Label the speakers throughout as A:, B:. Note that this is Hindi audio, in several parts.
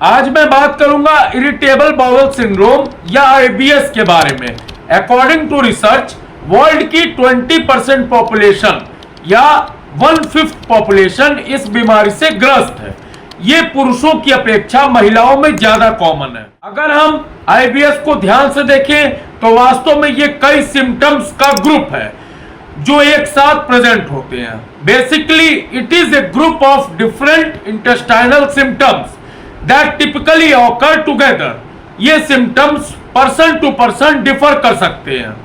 A: आज मैं बात करूंगा इरिटेबल बाउल सिंड्रोम या आईबीएस के बारे में। अकॉर्डिंग टू रिसर्च वर्ल्ड की 20% पॉपुलेशन या 1/5 पॉपुलेशन इस बीमारी से ग्रस्त है। ये पुरुषों की अपेक्षा महिलाओं में ज्यादा कॉमन है। अगर हम आईबीएस को ध्यान से देखें तो वास्तव में ये कई सिम्टम्स का ग्रुप है जो एक साथ प्रेजेंट होते हैं। Basically it is a group of different intestinal symptoms that typically occur together. ये symptoms person to person differ कर सकते हैं।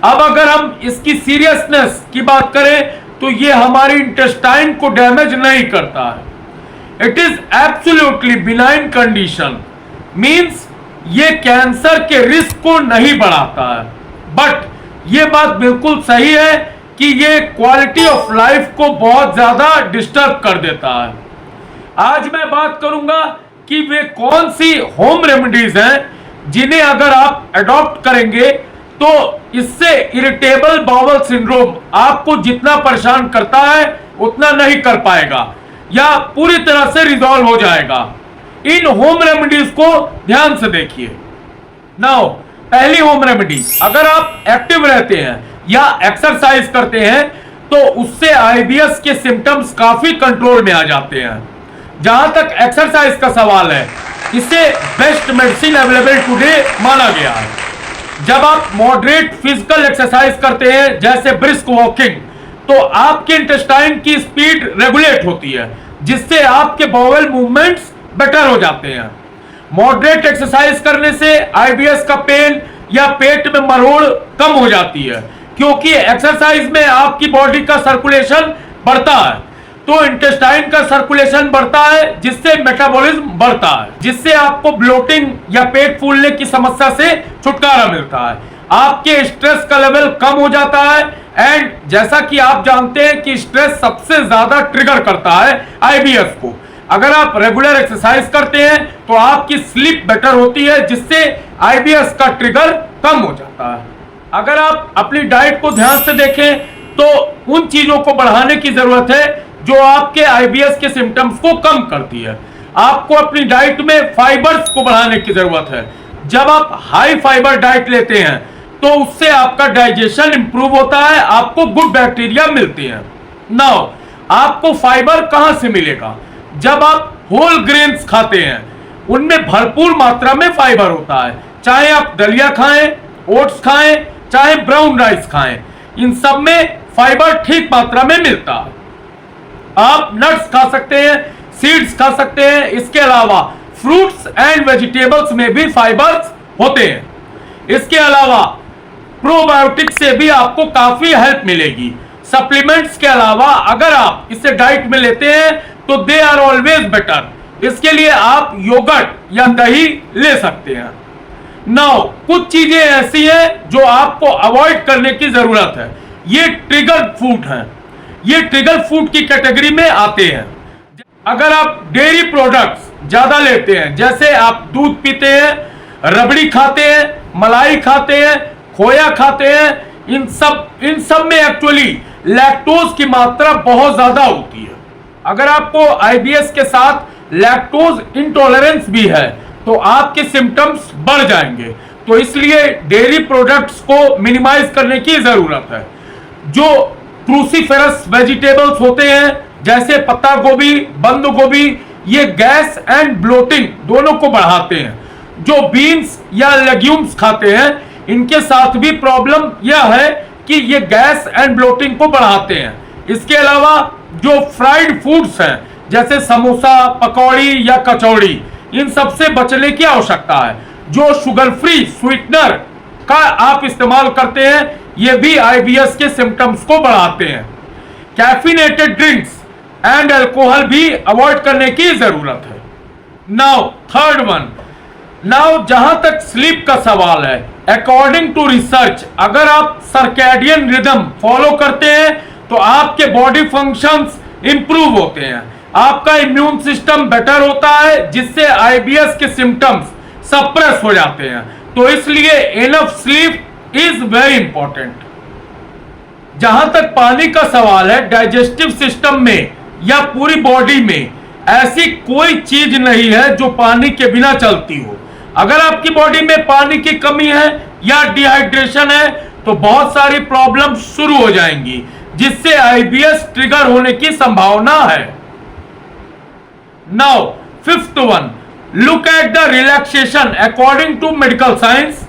A: अब अगर हम इसकी सीरियसनेस की बात करें तो ये हमारी इंटेस्टाइन को डैमेज नहीं करता है। It is absolutely benign condition, means ये कैंसर के रिस्क को नहीं बढ़ाता है, बट ये बात बिल्कुल सही है कि ये क्वालिटी ऑफ लाइफ को बहुत ज्यादा डिस्टर्ब कर देता है। आज मैं बात करूंगा कि वे कौन सी होम रेमेडीज हैं जिन्हें अगर आप अडॉप्ट करेंगे तो इससे इरिटेबल बाउल सिंड्रोम आपको जितना परेशान करता है उतना नहीं कर पाएगा या पूरी तरह से रिजॉल्व हो जाएगा। इन होम रेमेडीज को ध्यान से देखिए। नाउ पहली होम रेमेडी, अगर आप एक्टिव रहते हैं या एक्सरसाइज करते हैं तो उससे आईबीएस के सिम्टम्स काफी कंट्रोल में आ जाते हैं। जहां तक एक्सरसाइज का सवाल है, इसे बेस्ट मेडिसिन अवेलेबल टुडे माना गया है। जब आप मॉडरेट फिजिकल एक्सरसाइज करते हैं जैसे ब्रिस्क वॉकिंग, तो आपके इंटेस्टाइन की स्पीड रेगुलेट होती है जिससे आपके बाउल मूवमेंट्स बेटर हो जाते हैं। मॉडरेट एक्सरसाइज करने से आईबीएस का पेन या पेट में मरोड़ कम हो जाती है, क्योंकि एक्सरसाइज में आपकी बॉडी का सर्कुलेशन बढ़ता है, तो इंटेस्टाइन का सर्कुलेशन बढ़ता है जिससे मेटाबॉलिज्म बढ़ता है, जिससे आपको ब्लोटिंग या पेट फूलने की समस्या से छुटकारा मिलता है। आपके स्ट्रेस का लेवल कम हो जाता है एंड जैसा कि आप जानते हैं कि स्ट्रेस सबसे ज्यादा ट्रिगर करता है आईबीएस को। अगर आप रेगुलर एक्सरसाइज करते हैं तो आपकी स्लीप बेटर होती है जिससे आईबीएस का ट्रिगर कम हो जाता है। अगर आप अपनी डाइट को ध्यान से देखें तो उन चीजों को बढ़ाने की जरूरत है जो आपके आईबीएस के सिम्टम्स को कम करती है। आपको अपनी डाइट में फाइबर्स को बढ़ाने की जरूरत है। जब आप हाई फाइबर डाइट लेते हैं तो उससे आपका डाइजेशन इंप्रूव होता है, आपको गुड बैक्टीरिया मिलते हैं। नाउ आपको फाइबर कहां से मिलेगा? जब आप होल ग्रेन्स खाते हैं उनमें भरपूर मात्रा में फाइबर होता है। चाहे आप दलिया खाएं, ओट्स खाएं, चाहे ब्राउन राइस खाएं, इन सब में फाइबर ठीक मात्रा में मिलता है। आप नट्स खा सकते हैं, सीड्स खा सकते हैं। इसके अलावा फ्रूट्स एंड वेजिटेबल्स में भी फाइबर्स होते हैं। इसके अलावा प्रोबायोटिक से भी आपको काफी हेल्प मिलेगी। सप्लीमेंट्स के अलावा अगर आप इसे डाइट में लेते हैं तो दे आर ऑलवेज बेटर। इसके लिए आप योगर्ट या दही ले सकते हैं। नाउ कुछ चीजें ऐसी हैं जो आपको अवॉइड करने की जरूरत है। ये ट्रिगर फूड हैं, ये ट्रिगर फूड की कैटेगरी में आते हैं। अगर आप डेयरी प्रोडक्ट्स ज्यादा लेते हैं, जैसे आप दूध पीते हैं, रबड़ी खाते हैं, मलाई खाते हैं, खोया खाते हैं, इन सब में एक्चुअली लैक्टोज की मात्रा बहुत ज्यादा होती है। अगर आपको आईबीएस के साथ लैक्टोज इंटॉलरेंस भी है तो आपके सिम्टम्स बढ़ जाएंगे, तो इसलिए डेयरी प्रोडक्ट्स को मिनिमाइज करने की जरूरत है। जो क्रूसीफेरस वेजिटेबल्स होते हैं जैसे पत्ता गोभी, बंद गोभी, ये गैस एंड ब्लोटिंग दोनों को बढ़ाते हैं। जो बीन्स या लेग्यूम्स खाते हैं इनके साथ भी प्रॉब्लम यह है कि ये गैस एंड ब्लोटिंग को बढ़ाते हैं। इसके अलावा जो फ्राइड फूड्स हैं जैसे समोसा, पकौड़ी या कचौड़ी, इन सब से बचने की आवश्यकता है। जो शुगर फ्री स्वीटनर का आप इस्तेमाल करते हैं ये भी आईबीएस के सिम्टम्स को बढ़ाते हैं। कैफिनेटेड ड्रिंक्स एंड अल्कोहल भी अवॉइड करने की जरूरत है। नाउ थर्ड वन, नाउ जहां तक स्लीप का सवाल है, अकॉर्डिंग टू रिसर्च अगर आप सर्कैडियन रिदम फॉलो करते हैं तो आपके बॉडी फंक्शंस इंप्रूव होते हैं, आपका इम्यून सिस्टम बेटर होता है जिससे आईबीएस के सिम्टम्स सप्रेस हो जाते हैं। तो इसलिए enough sleep is very important. जहां तक पानी का सवाल है, डाइजेस्टिव सिस्टम में या पूरी बॉडी में ऐसी कोई चीज नहीं है जो पानी के बिना चलती हो। अगर आपकी बॉडी में पानी की कमी है या डिहाइड्रेशन है तो बहुत सारी प्रॉब्लम शुरू हो जाएंगी, जिससे आईबीएस ट्रिगर होने की संभावना है। Now fifth one, look at the relaxation. According to medical science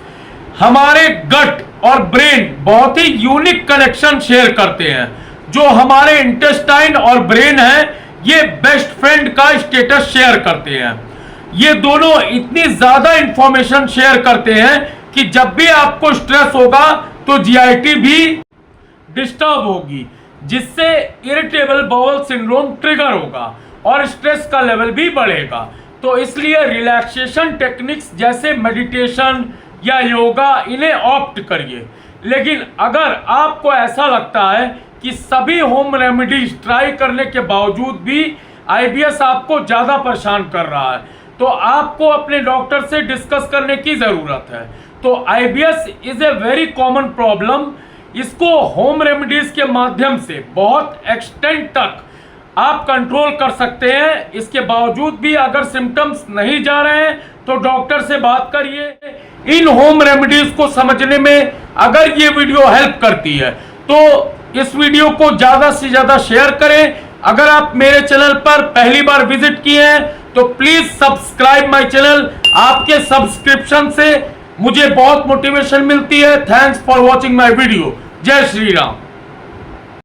A: हमारे गट और ब्रेन बहुत ही यूनिक कनेक्शन शेयर करते हैं। जो हमारे इंटेस्टाइन और ब्रेन है ये बेस्ट फ्रेंड का स्टेटस शेयर करते हैं। ये दोनों इतनी ज्यादा इंफॉर्मेशन शेयर करते हैं कि जब भी आपको स्ट्रेस होगा तो जीआईटी भी डिस्टर्ब होगी, जिससे इरिटेबल बाउल सिंड्रोम ट्रिगर होगा और स्ट्रेस का लेवल भी बढ़ेगा। तो इसलिए रिलैक्सेशन टेक्निक्स जैसे मेडिटेशन या योगा इन्हें ऑप्ट करिए। लेकिन अगर आपको ऐसा लगता है कि सभी होम रेमेडीज ट्राई करने के बावजूद भी आईबीएस आपको ज्यादा परेशान कर रहा है तो आपको अपने डॉक्टर से डिस्कस करने की जरूरत है। तो IBS is a very common problem. इसको होम रेमेडीज के माध्यम से बहुत एक्सटेंट तक आप कंट्रोल कर सकते हैं। इसके बावजूद भी अगर सिम्टम्स नहीं जा रहे हैं तो डॉक्टर से बात करिए। इन होम रेमेडीज को समझने में अगर ये वीडियो हेल्प करती है तो इस वीडियो को ज्यादा से ज्यादा शेयर करें। अगर आप मेरे चैनल पर पहली बार विजिट किए हैं तो प्लीज सब्सक्राइब माय चैनल। आपके सब्सक्रिप्शन से मुझे बहुत मोटिवेशन मिलती है। Thanks for watching my video. जय श्री राम।